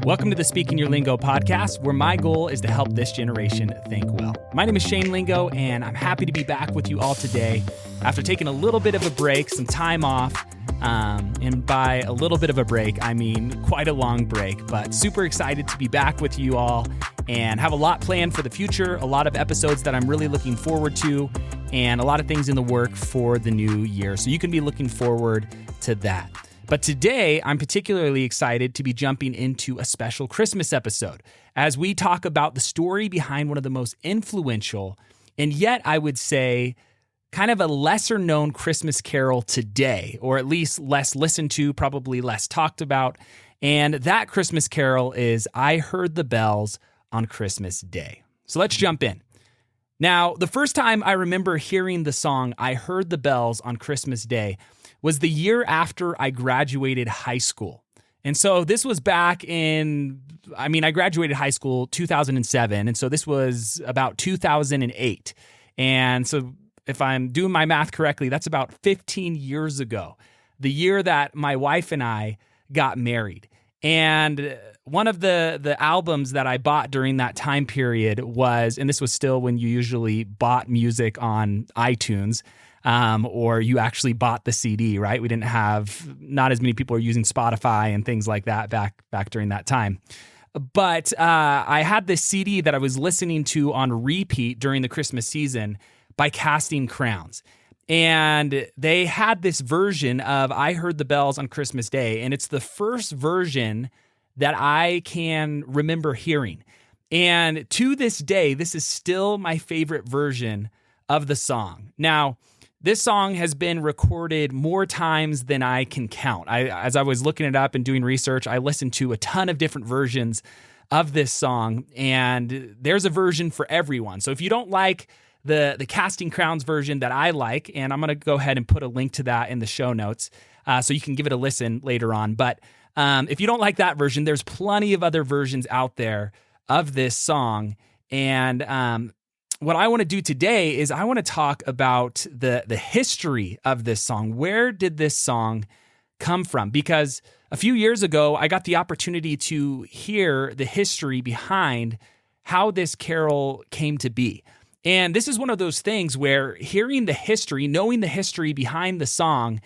Welcome to the Speaking Your Lingo podcast, where my goal is to help this generation think well. My name is Shane Lingo, and I'm happy to be back with you all today after taking a little bit of a break, some time off. And by a little bit of a break, I mean quite a long break, but super excited to be back with you all and have a lot planned for the future, a lot of episodes that I'm really looking forward to, and a lot of things in the work for the new year. So you can be looking forward to that. But today, I'm particularly excited to be jumping into a special Christmas episode as we talk about the story behind one of the most influential, and yet I would say kind of a lesser known Christmas carol today, or at least less listened to, probably less talked about. And that Christmas carol is I Heard the Bells on Christmas Day. So let's jump in. Now, the first time I remember hearing the song I Heard the Bells on Christmas Day was the year after I graduated high school. And so this was back in, I graduated high school 2007, and so this was about 2008. And so if I'm doing my math correctly, that's about 15 years ago, the year that my wife and I got married. And one of the albums that I bought during that time period was, and this was still when you usually bought music on iTunes, or you actually bought the CD, right? We didn't have, not as many people are using Spotify and things like that back during that time. But I had this CD that I was listening to on repeat during the Christmas season by Casting Crowns. And they had this version of I Heard the Bells on Christmas Day, and it's the first version that I can remember hearing. And to this day, this is still my favorite version of the song. Now, this song has been recorded more times than I can count. As I was looking it up and doing research, I listened to a ton of different versions of this song, and there's a version for everyone. So if you don't like the Casting Crowns version that I like, and I'm going to go ahead and put a link to that in the show notes so you can give it a listen later on. But if you don't like that version, there's plenty of other versions out there of this song. And what I want to do today is I want to talk about the history of this song. Where did this song come from? Because a few years ago, I got the opportunity to hear the history behind how this carol came to be. And this is one of those things where hearing the history, knowing the history behind the song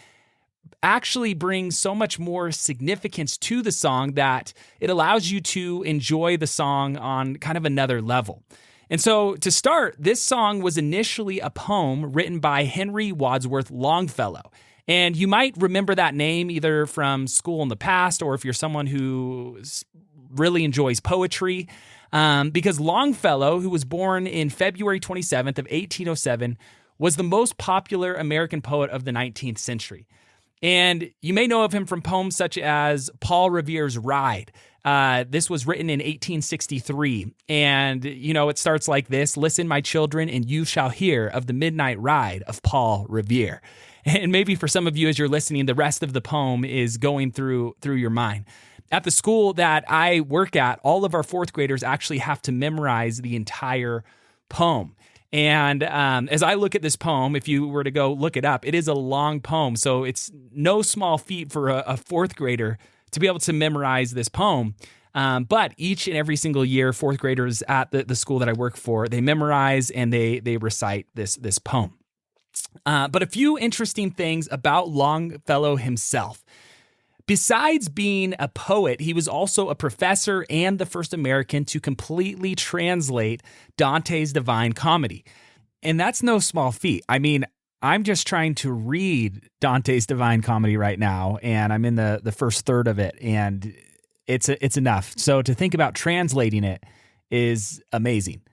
actually brings so much more significance to the song that it allows you to enjoy the song on kind of another level. And so to start, this song was initially a poem written by Henry Wadsworth Longfellow. And you might remember that name either from school in the past, or if you're someone who really enjoys poetry, because Longfellow, who was born in February 27th of 1807, was the most popular American poet of the 19th century. And you may know of him from poems such as Paul Revere's Ride. This was written in 1863, and, it starts like this: "Listen, my children, and you shall hear of the midnight ride of Paul Revere." And maybe for some of you, as you're listening, the rest of the poem is going through your mind. At the school that I work at, all of our fourth graders actually have to memorize the entire poem. And as I look at this poem, if you were to go look it up, it is a long poem. So it's no small feat for a fourth grader to be able to memorize this poem. But each and every single year, fourth graders at the school that I work for, they memorize and they recite this poem. But a few interesting things about Longfellow himself. Besides being a poet, he was also a professor and the first American to completely translate Dante's Divine Comedy. And that's no small feat. I'm just trying to read Dante's Divine Comedy right now, and I'm in the first third of it, and it's enough. So to think about translating it is amazing.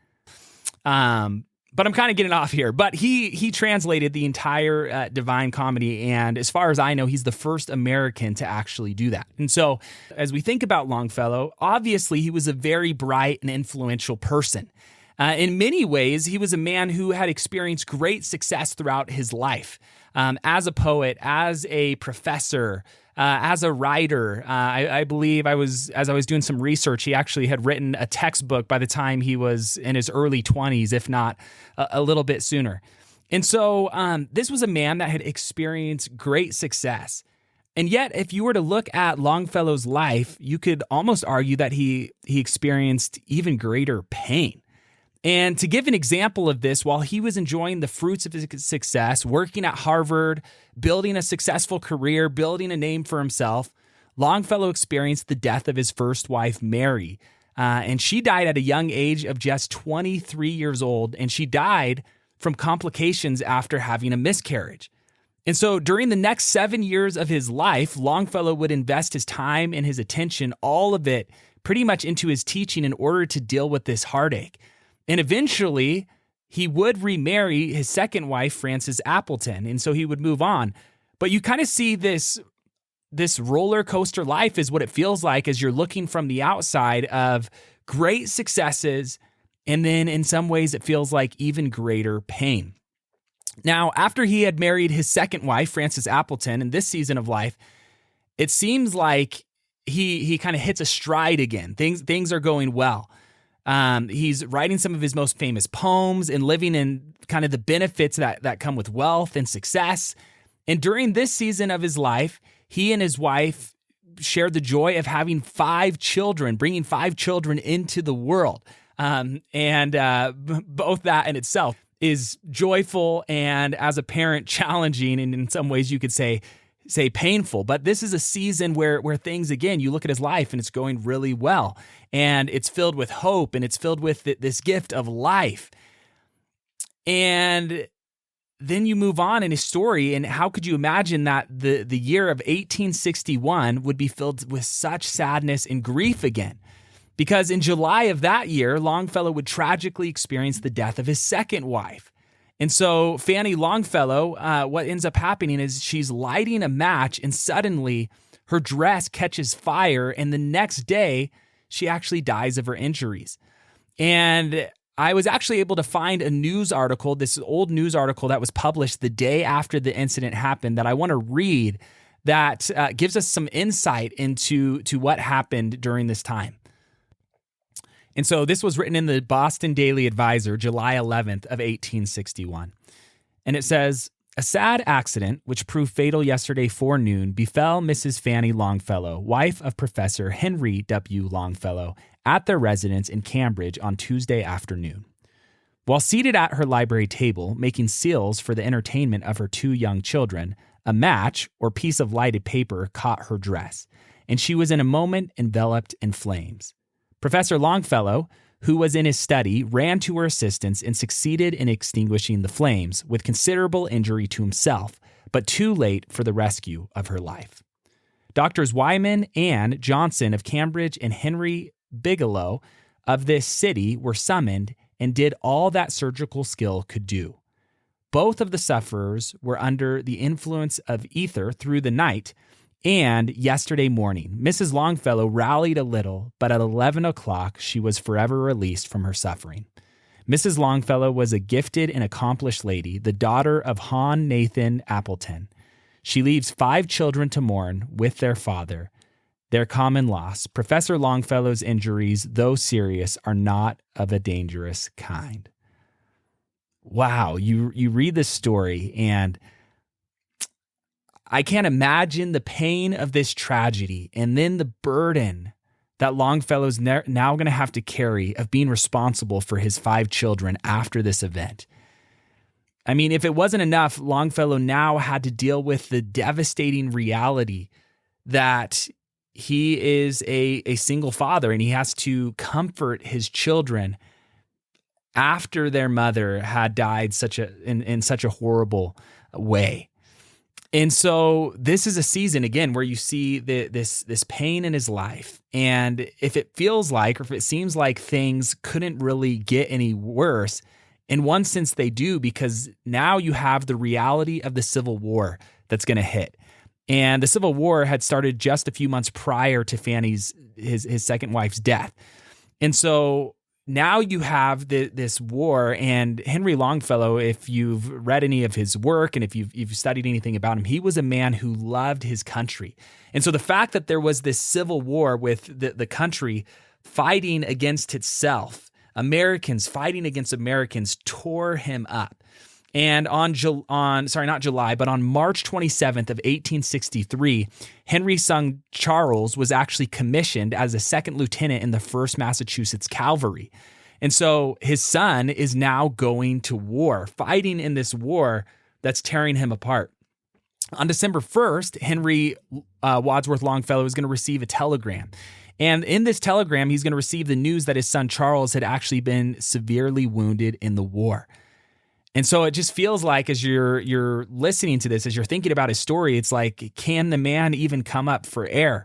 But I'm kind of getting off here. But he translated the entire Divine Comedy, and as far as I know, he's the first American to actually do that. And so as we think about Longfellow, obviously he was a very bright and influential person. In many ways, he was a man who had experienced great success throughout his life. As a poet, as a professor, as a writer. I believe as I was doing some research, he actually had written a textbook by the time he was in his early 20s, if not a little bit sooner. And so this was a man that had experienced great success. And yet, if you were to look at Longfellow's life, you could almost argue that he experienced even greater pain. And to give an example of this, while he was enjoying the fruits of his success, working at Harvard, building a successful career, building a name for himself, Longfellow experienced the death of his first wife, Mary. And she died at a young age of just 23 years old, and she died from complications after having a miscarriage. And so during the next 7 years of his life, Longfellow would invest his time and his attention, all of it, pretty much into his teaching in order to deal with this heartache. And eventually, he would remarry his second wife, Frances Appleton, and so he would move on. But you kind of see this roller coaster life is what it feels like as you're looking from the outside of great successes, and then in some ways it feels like even greater pain. Now, after he had married his second wife, Frances Appleton, in this season of life, it seems like he kind of hits a stride again. Things are going well. He's writing some of his most famous poems and living in kind of the benefits that come with wealth and success. And during this season of his life, he and his wife shared the joy of having 5 children, bringing 5 children into the world. Both that in itself is joyful and, as a parent, challenging, and in some ways you could say painful. But this is a season where things, again, you look at his life and it's going really well, and it's filled with hope, and it's filled with this gift of life. And then you move on in his story, and how could you imagine that the year of 1861 would be filled with such sadness and grief again? Because in July of that year, Longfellow would tragically experience the death of his second wife. And so Fanny Longfellow, what ends up happening is she's lighting a match, and suddenly her dress catches fire, and the next day she actually dies of her injuries. And I was actually able to find a news article, this old news article that was published the day after the incident happened, that I want to read, that gives us some insight into what happened during this time. And so this was written in the Boston Daily Advisor, July 11th of 1861. And it says, "A sad accident, which proved fatal yesterday forenoon, befell Mrs. Fanny Longfellow, wife of Professor Henry W. Longfellow, at their residence in Cambridge on Tuesday afternoon. While seated at her library table, making seals for the entertainment of her 2 young children, a match or piece of lighted paper caught her dress, and she was in a moment enveloped in flames. Professor Longfellow, who was in his study, ran to her assistance and succeeded in extinguishing the flames with considerable injury to himself, but too late for the rescue of her life. Doctors Wyman and Johnson of Cambridge and Henry Bigelow of this city were summoned and did all that surgical skill could do. Both of the sufferers were under the influence of ether through the night, and yesterday morning, Mrs. Longfellow rallied a little, but at 11 o'clock, she was forever released from her suffering. Mrs. Longfellow was a gifted and accomplished lady, the daughter of Hon Nathan Appleton. She leaves 5 children to mourn with their father. Their common loss. Professor Longfellow's injuries, though serious, are not of a dangerous kind." Wow, you read this story, and I can't imagine the pain of this tragedy and then the burden that Longfellow's now going to have to carry of being responsible for his 5 children after this event. I mean, if it wasn't enough, Longfellow now had to deal with the devastating reality that he is a single father, and he has to comfort his children after their mother had died in such a horrible way. And so this is a season, again, where you see this pain in his life. And if it feels like, or if it seems like things couldn't really get any worse, in one sense they do, because now you have the reality of the Civil War that's going to hit. And the Civil War had started just a few months prior to Fanny's his second wife's death. And so now you have this war, and Henry Longfellow, if you've read any of his work and if you've studied anything about him, he was a man who loved his country. And so the fact that there was this civil war with the country fighting against itself, Americans fighting against Americans, tore him up. And on March 27th of 1863, Henry's son Charles was actually commissioned as a second lieutenant in the 1st Massachusetts Cavalry. And so his son is now going to war, fighting in this war that's tearing him apart. On December 1st, Henry Wadsworth Longfellow is going to receive a telegram. And in this telegram, he's going to receive the news that his son Charles had actually been severely wounded in the war. And so it just feels like as you're listening to this, as you're thinking about his story, it's like, can the man even come up for air?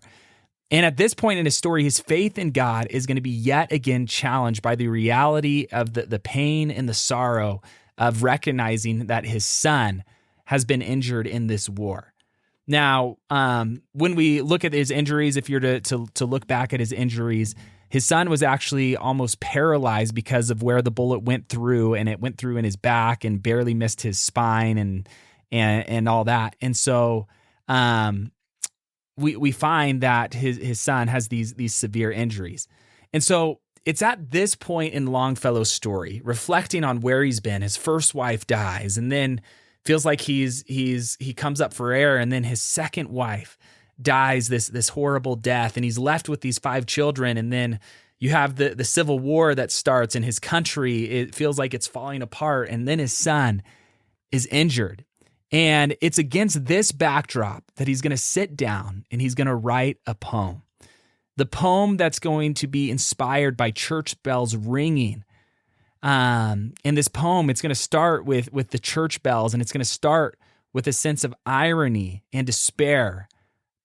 And at this point in his story, his faith in God is going to be yet again challenged by the reality of the pain and the sorrow of recognizing that his son has been injured in this war. Now, when we look at his injuries, if you're to look back at his injuries, his son was actually almost paralyzed because of where the bullet went through, and it went through in his back and barely missed his spine and all that. And so we find that his son has these severe injuries. And so it's at this point in Longfellow's story, reflecting on where he's been. His first wife dies, and then feels like he comes up for air, and then his second wife dies this horrible death, and he's left with these 5 children. And then you have the Civil War that starts in his country. It feels like it's falling apart, and then his son is injured. And it's against this backdrop that he's going to sit down and he's going to write a poem. The poem that's going to be inspired by church bells ringing. In this poem, it's going to start with the church bells, and it's going to start with a sense of irony and despair.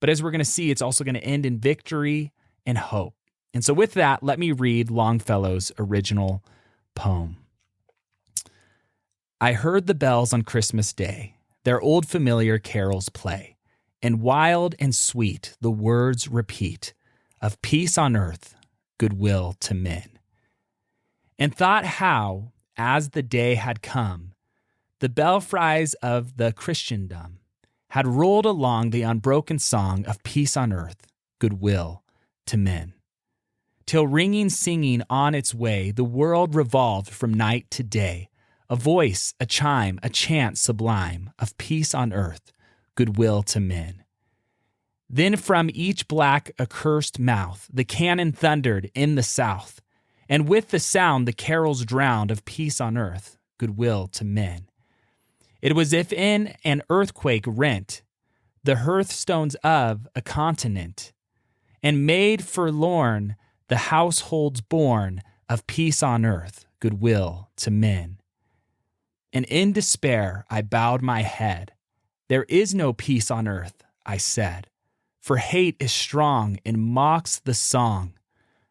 But as we're going to see, it's also going to end in victory and hope. And so with that, let me read Longfellow's original poem. I heard the bells on Christmas Day, their old familiar carols play, and wild and sweet the words repeat of peace on earth, goodwill to men. And thought how, as the day had come, the belfries of the Christendom had rolled along the unbroken song of peace on earth, goodwill to men. Till ringing, singing on its way, the world revolved from night to day, a voice, a chime, a chant sublime of peace on earth, goodwill to men. Then from each black accursed mouth the cannon thundered in the south, and with the sound the carols drowned of peace on earth, goodwill to men. It was if in an earthquake rent the hearthstones of a continent, and made forlorn the households born of peace on earth, goodwill to men. And in despair I bowed my head. There is no peace on earth, I said, for hate is strong and mocks the song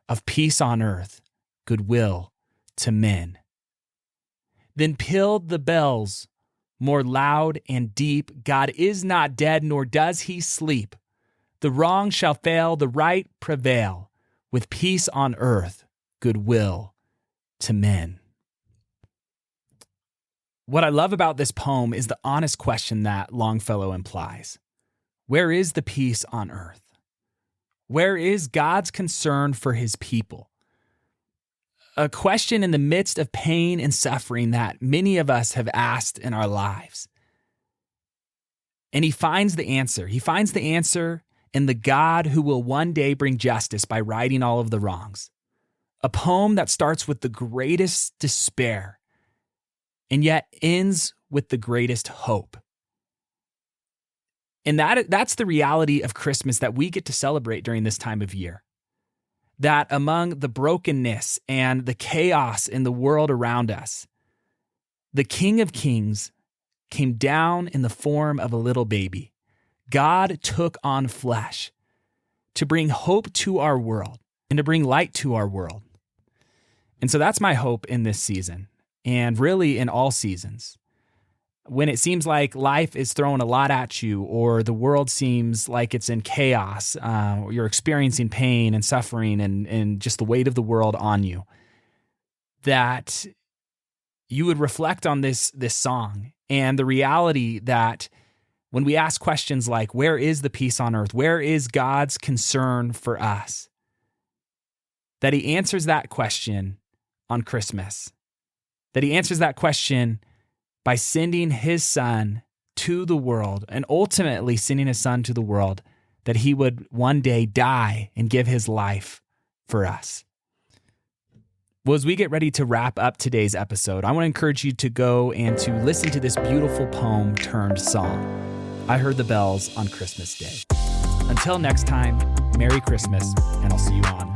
of peace on earth, goodwill to men. Then pealed the bells more loud and deep. God is not dead, nor does he sleep. The wrong shall fail, the right prevail, with peace on earth, goodwill to men. What I love about this poem is the honest question that Longfellow implies. Where is the peace on earth? Where is God's concern for his people? A question in the midst of pain and suffering that many of us have asked in our lives. And he finds the answer. He finds the answer in the God who will one day bring justice by righting all of the wrongs. A poem that starts with the greatest despair and yet ends with the greatest hope. And that's the reality of Christmas that we get to celebrate during this time of year. That among the brokenness and the chaos in the world around us, the King of Kings came down in the form of a little baby. God took on flesh to bring hope to our world and to bring light to our world. And so that's my hope in this season, and really in all seasons. When it seems like life is throwing a lot at you, or the world seems like it's in chaos, or you're experiencing pain and suffering and just the weight of the world on you, that you would reflect on this song and the reality that when we ask questions like, where is the peace on earth? Where is God's concern for us? That he answers that question on Christmas. That he answers that question by sending his son to the world and ultimately sending his son to the world that he would one day die and give his life for us. Well, as we get ready to wrap up today's episode, I want to encourage you to go and to listen to this beautiful poem turned song, I Heard the Bells on Christmas Day. Until next time, Merry Christmas, and I'll see you on